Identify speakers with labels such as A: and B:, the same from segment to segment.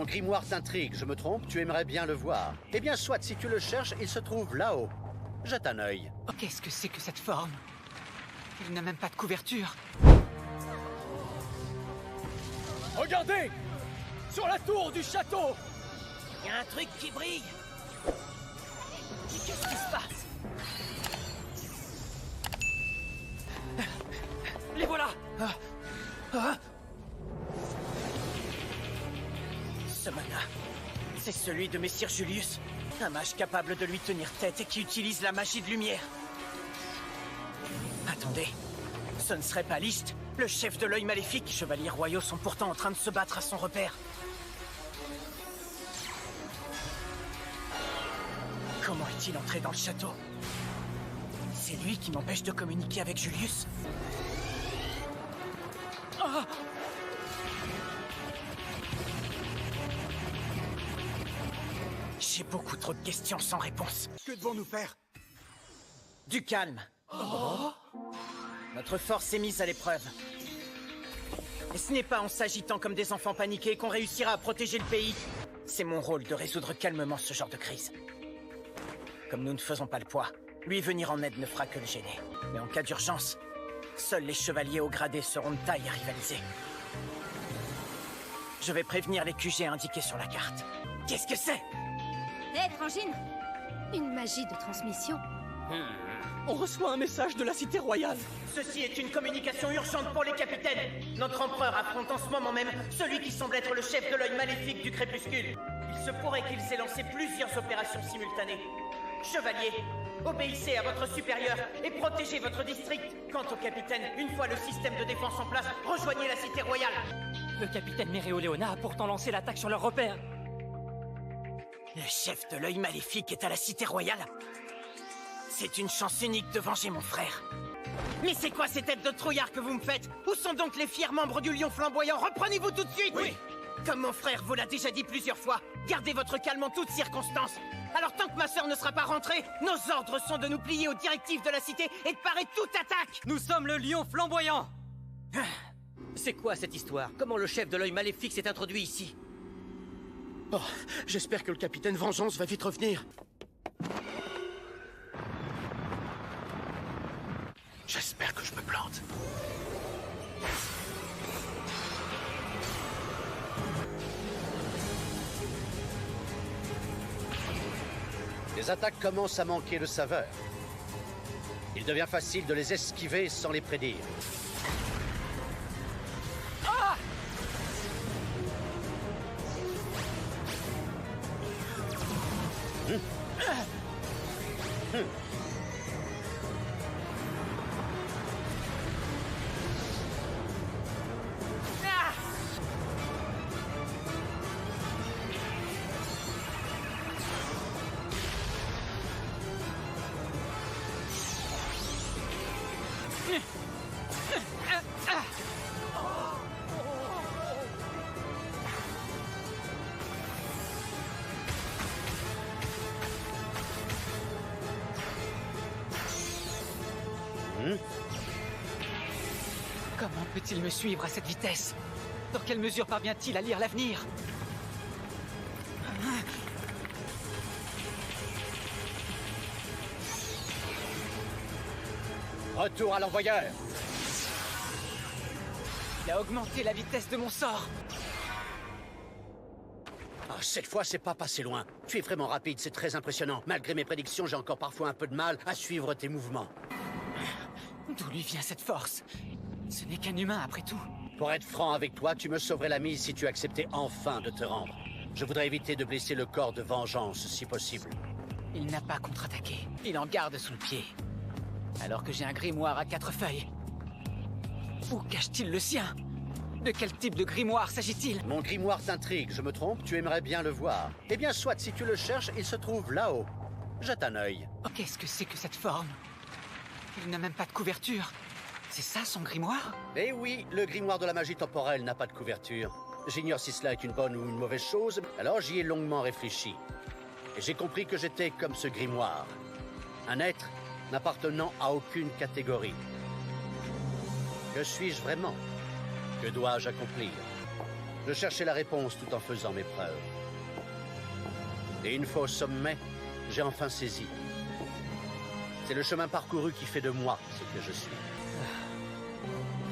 A: Mon grimoire t'intrigue, je me trompe, tu aimerais bien le voir. Eh bien, soit, si tu le cherches, il se trouve là-haut. Jette un œil.
B: Qu'est-ce que c'est que cette forme? Il n'a même pas de couverture.
C: Regardez! Sur la tour du château!
D: Il y a un truc qui brille. Mais qu'est-ce qui se passe?
B: Les voilà!
D: Ce mana, c'est celui de Messire Julius, un mage capable de lui tenir tête et qui utilise la magie de lumière. Attendez, ce ne serait pas List, le chef de l'œil maléfique. Chevaliers royaux sont pourtant en train de se battre à son repère. Comment est-il entré dans le château? C'est lui qui m'empêche de communiquer avec Julius. Ah! J'ai beaucoup trop de questions sans réponse.
C: Que devons-nous faire?
D: Du calme. Notre force est mise à l'épreuve. Et ce n'est pas en s'agitant comme des enfants paniqués qu'on réussira à protéger le pays. C'est mon rôle de résoudre calmement ce genre de crise. Comme nous ne faisons pas le poids, lui venir en aide ne fera que le gêner. Mais en cas d'urgence, seuls les chevaliers haut gradés seront de taille à rivaliser. Je vais prévenir les QG indiqués sur la carte. Qu'est-ce que c'est?
E: Hé, Frangine! Une magie de transmission.
C: On reçoit un message de la Cité Royale.
D: Ceci est une communication urgente pour les capitaines. Notre empereur affronte en ce moment même celui qui semble être le chef de l'œil maléfique du crépuscule. Il se pourrait qu'il s'ait lancé plusieurs opérations simultanées. Chevaliers, obéissez à votre supérieur et protégez votre district. Quant au capitaine, une fois le système de défense en place, rejoignez la Cité Royale.
B: Le capitaine Méréoléona a pourtant lancé l'attaque sur leur repère.
D: Le chef de l'œil maléfique est à la Cité Royale. C'est une chance unique de venger mon frère. Mais c'est quoi ces têtes de trouillards que vous me faites? Où sont donc les fiers membres du Lion Flamboyant? Reprenez-vous tout de suite!
C: Oui.
D: Comme mon frère vous l'a déjà dit plusieurs fois, gardez votre calme en toutes circonstances. Alors tant que ma sœur ne sera pas rentrée, nos ordres sont de nous plier aux directives de la cité et de parer toute attaque.
B: Nous sommes le Lion Flamboyant!
F: C'est quoi cette histoire? Comment le chef de l'œil maléfique s'est introduit ici?
A: Oh, j'espère que le capitaine Vengeance va vite revenir. J'espère que je me plante. Les attaques commencent à manquer de saveur. Il devient facile de les esquiver sans les prédire.
B: Comment peut-il me suivre à cette vitesse? Dans quelle mesure parvient-il à lire l'avenir?
A: Retour à l'envoyeur.
B: Il a augmenté la vitesse de mon sort.
A: Ah, cette fois, c'est pas passé loin. Tu es vraiment rapide, c'est très impressionnant. Malgré mes prédictions, j'ai encore parfois un peu de mal à suivre tes mouvements.
B: D'où lui vient cette force? Ce n'est qu'un humain après tout.
A: Pour être franc avec toi, tu me sauverais la mise si tu acceptais enfin de te rendre. Je voudrais éviter de blesser le corps de Vengeance, si possible.
B: Il n'a pas contre-attaqué. Il en garde sous le pied. Alors que j'ai un grimoire à 4 feuilles. Où cache-t-il le sien? De quel type de grimoire s'agit-il?
A: Mon grimoire t'intrigue, je me trompe, tu aimerais bien le voir. Eh bien, soit, si tu le cherches, il se trouve là-haut. Jette un œil.
B: Qu'est-ce que c'est que cette forme? Il n'a même pas de couverture. C'est ça son grimoire?
A: Eh oui, le grimoire de la magie temporelle n'a pas de couverture. J'ignore si cela est une bonne ou une mauvaise chose, alors j'y ai longuement réfléchi. Et j'ai compris que j'étais comme ce grimoire. Un être n'appartenant à aucune catégorie. Que suis-je vraiment? Que dois-je accomplir? Je cherchais la réponse tout en faisant mes preuves. Et une fois au sommet, j'ai enfin saisi. C'est le chemin parcouru qui fait de moi ce que je suis.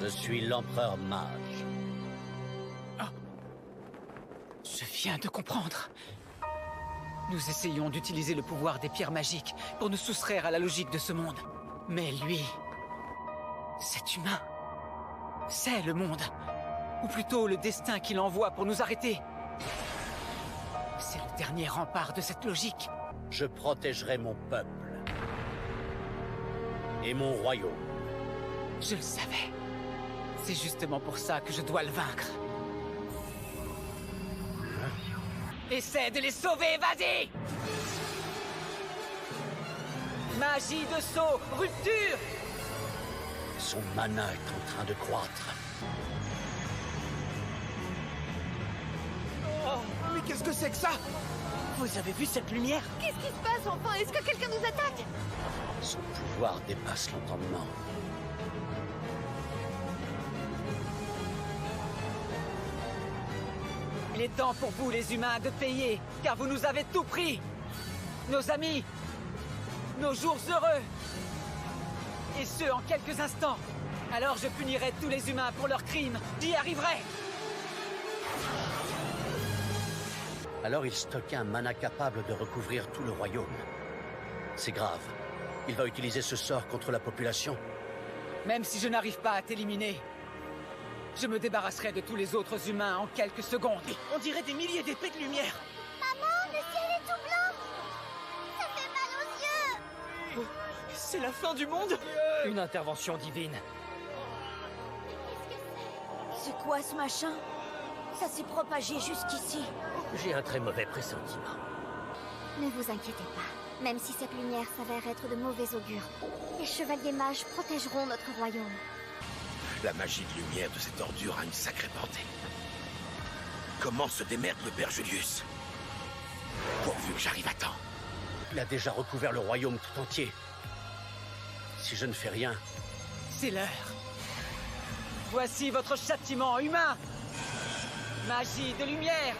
A: Je suis l'empereur mage.
B: Je viens de comprendre. Nous essayons d'utiliser le pouvoir des pierres magiques pour nous soustraire à la logique de ce monde. Mais lui, cet humain, c'est le monde. Ou plutôt le destin qu'il envoie pour nous arrêter. C'est le dernier rempart de cette logique.
A: Je protégerai mon peuple. Et mon royaume.
B: Je le savais. C'est justement pour ça que je dois le vaincre. Essaie de les sauver, vas-y! Magie de saut, rupture!
A: Son mana est en train de croître.
C: Mais qu'est-ce que c'est que ça?
D: Vous avez vu cette lumière?
E: Qu'est-ce qui se passe, enfin? Est-ce que quelqu'un nous attaque?
A: Son pouvoir dépasse l'entendement.
B: Il est temps pour vous, les humains, de payer, car vous nous avez tout pris. Nos amis, nos jours heureux, et ce, en quelques instants. Alors je punirai tous les humains pour leurs crimes. J'y arriverai.
A: Alors il stockait un mana capable de recouvrir tout le royaume. C'est grave. Il va utiliser ce sort contre la population.
B: Même si je n'arrive pas à t'éliminer, je me débarrasserai de tous les autres humains en quelques secondes.
D: On dirait des milliers d'épées de lumière.
E: Maman, le ciel est tout blanc! Ça fait mal aux yeux!
D: C'est la fin du monde?
F: Une intervention divine.
E: C'est quoi ce machin? Ça s'est propagé jusqu'ici.
F: J'ai un très mauvais pressentiment.
G: Ne vous inquiétez pas. Même si cette lumière s'avère être de mauvais augure, les chevaliers mages protégeront notre royaume.
H: La magie de lumière de cette ordure a une sacrée portée. Comment se démerde le père Julius? Pourvu que j'arrive à temps.
A: Il a déjà recouvert le royaume tout entier. Si je ne fais rien,
B: C'est l'heure. Voici votre châtiment humain. Magie de lumière.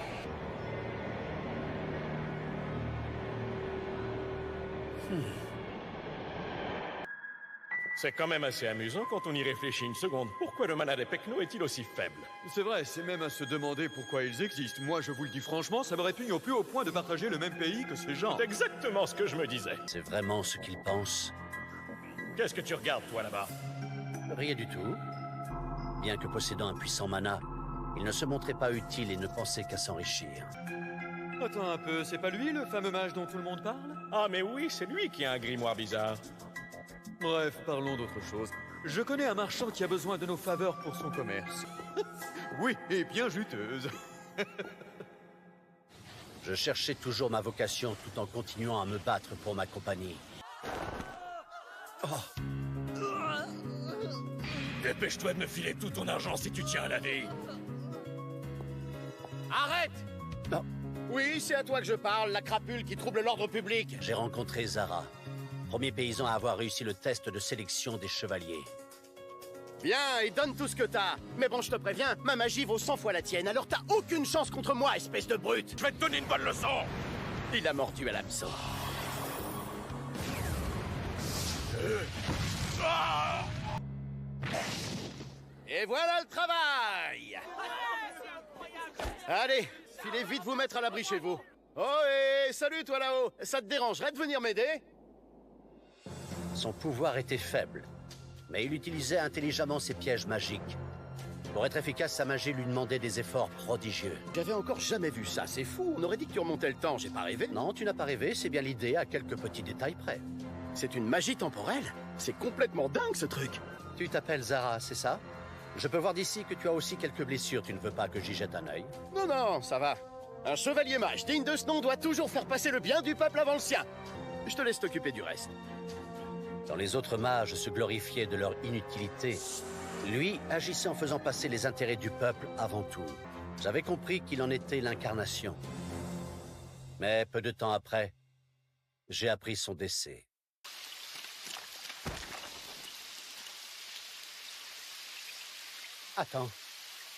C: C'est quand même assez amusant quand on y réfléchit une seconde. Pourquoi le mana des Pecno est-il aussi faible?
I: C'est vrai, c'est même à se demander pourquoi ils existent. Moi, je vous le dis franchement, ça me répugne au plus haut point de partager le même pays que ces gens.
C: C'est exactement ce que je me disais.
A: c'est vraiment ce qu'il pense.
C: Qu'est-ce que tu regardes, toi, là-bas?
A: Rien du tout. Bien que possédant un puissant mana, il ne se montrait pas utile et ne pensait qu'à s'enrichir.
I: Attends un peu, c'est pas lui le fameux mage dont tout le monde parle?
C: Ah, mais oui, c'est lui qui a un grimoire bizarre.
I: Bref, parlons d'autre chose. Je connais un marchand qui a besoin de nos faveurs pour son commerce. Oui, et bien juteuse.
A: Je cherchais toujours ma vocation tout en continuant à me battre pour ma compagnie.
C: Dépêche-toi de me filer tout ton argent si tu tiens à la vie.
D: Arrête!
A: Non.
D: Oui, c'est à toi que je parle, la crapule qui trouble l'ordre public.
A: J'ai rencontré Zara, premier paysan à avoir réussi le test de sélection des chevaliers.
D: Bien, et donne tout ce que t'as. Mais bon, je te préviens, ma magie vaut 100 fois la tienne, alors t'as aucune chance contre moi, espèce de brute.
C: Je vais te donner une bonne leçon.
D: Il a mordu à l'hameçon. Et voilà le travail! Allez, filez vite vous mettre à l'abri chez vous. Oh, et salut toi là-haut! Ça te dérangerait de venir m'aider?
A: Son pouvoir était faible, mais il utilisait intelligemment ses pièges magiques. Pour être efficace, sa magie lui demandait des efforts prodigieux.
D: J'avais encore jamais vu ça, c'est fou. On aurait dit que tu remontais le temps, j'ai pas rêvé.
A: Non, tu n'as pas rêvé, c'est bien l'idée à quelques petits détails près.
D: C'est une magie temporelle? C'est complètement dingue ce truc.
A: Tu t'appelles Zara, c'est ça? Je peux voir d'ici que tu as aussi quelques blessures, tu ne veux pas que j'y jette un œil?
D: Non, non, ça va. Un chevalier mage digne de ce nom doit toujours faire passer le bien du peuple avant le sien. Je te laisse t'occuper du reste.
A: Quand les autres mages se glorifiaient de leur inutilité, lui agissait en faisant passer les intérêts du peuple avant tout. J'avais compris qu'il en était l'incarnation. Mais peu de temps après, j'ai appris son décès. Attends,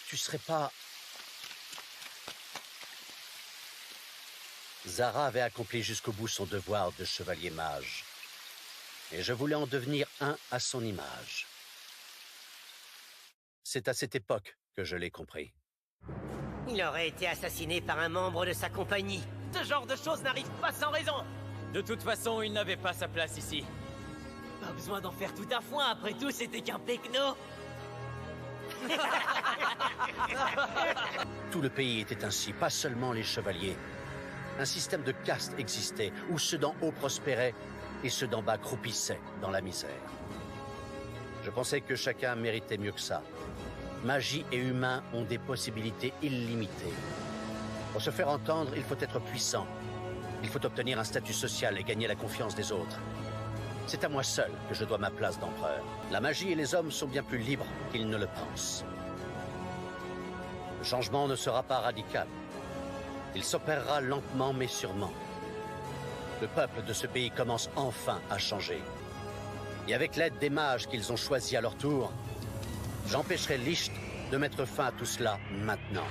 A: tu serais pas Zara avait accompli jusqu'au bout son devoir de chevalier mage. Et je voulais en devenir un à son image. C'est à cette époque que je l'ai compris.
F: Il aurait été assassiné par un membre de sa compagnie.
D: Ce genre de choses n'arrive pas sans raison.
J: De toute façon, il n'avait pas sa place ici.
D: Pas besoin d'en faire tout à foin, après tout, c'était qu'un pecno.
A: Tout le pays était ainsi, pas seulement les chevaliers. Un système de caste existait, où ceux d'en haut prospéraient et ceux d'en bas croupissaient dans la misère. Je pensais que chacun méritait mieux que ça. Magie et humains ont des possibilités illimitées. Pour se faire entendre, il faut être puissant. Il faut obtenir un statut social et gagner la confiance des autres. C'est à moi seul que je dois ma place d'empereur. La magie et les hommes sont bien plus libres qu'ils ne le pensent. Le changement ne sera pas radical. Il s'opérera lentement mais sûrement. Le peuple de ce pays commence enfin à changer. Et avec l'aide des mages qu'ils ont choisis à leur tour, j'empêcherai Licht de mettre fin à tout cela maintenant.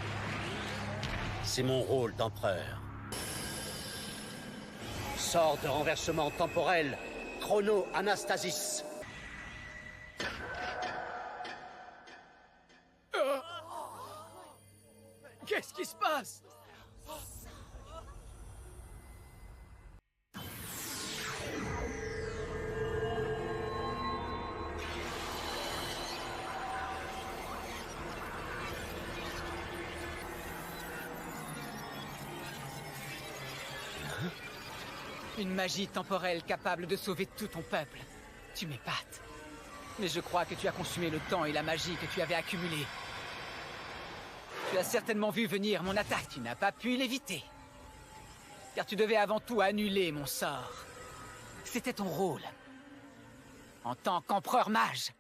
A: C'est mon rôle d'empereur. Sort de renversement temporel, Chrono-Anastasis.
J: Qu'est-ce qui se passe?
B: Une magie temporelle capable de sauver tout ton peuple. Tu m'épates. Mais je crois que tu as consumé le temps et la magie que tu avais accumulés. Tu as certainement vu venir mon attaque. Tu n'as pas pu l'éviter. Car tu devais avant tout annuler mon sort. C'était ton rôle. En tant qu'empereur mage.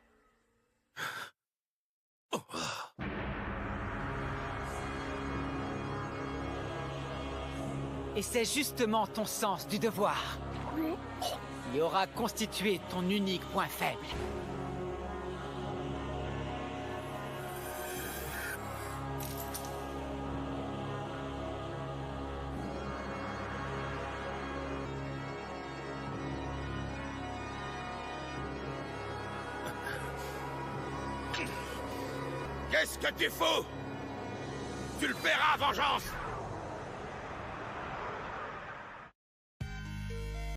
B: Et c'est justement ton sens du devoir qui aura constitué ton unique point faible.
H: Qu'est-ce que tu fous? Tu le paieras, vengeance!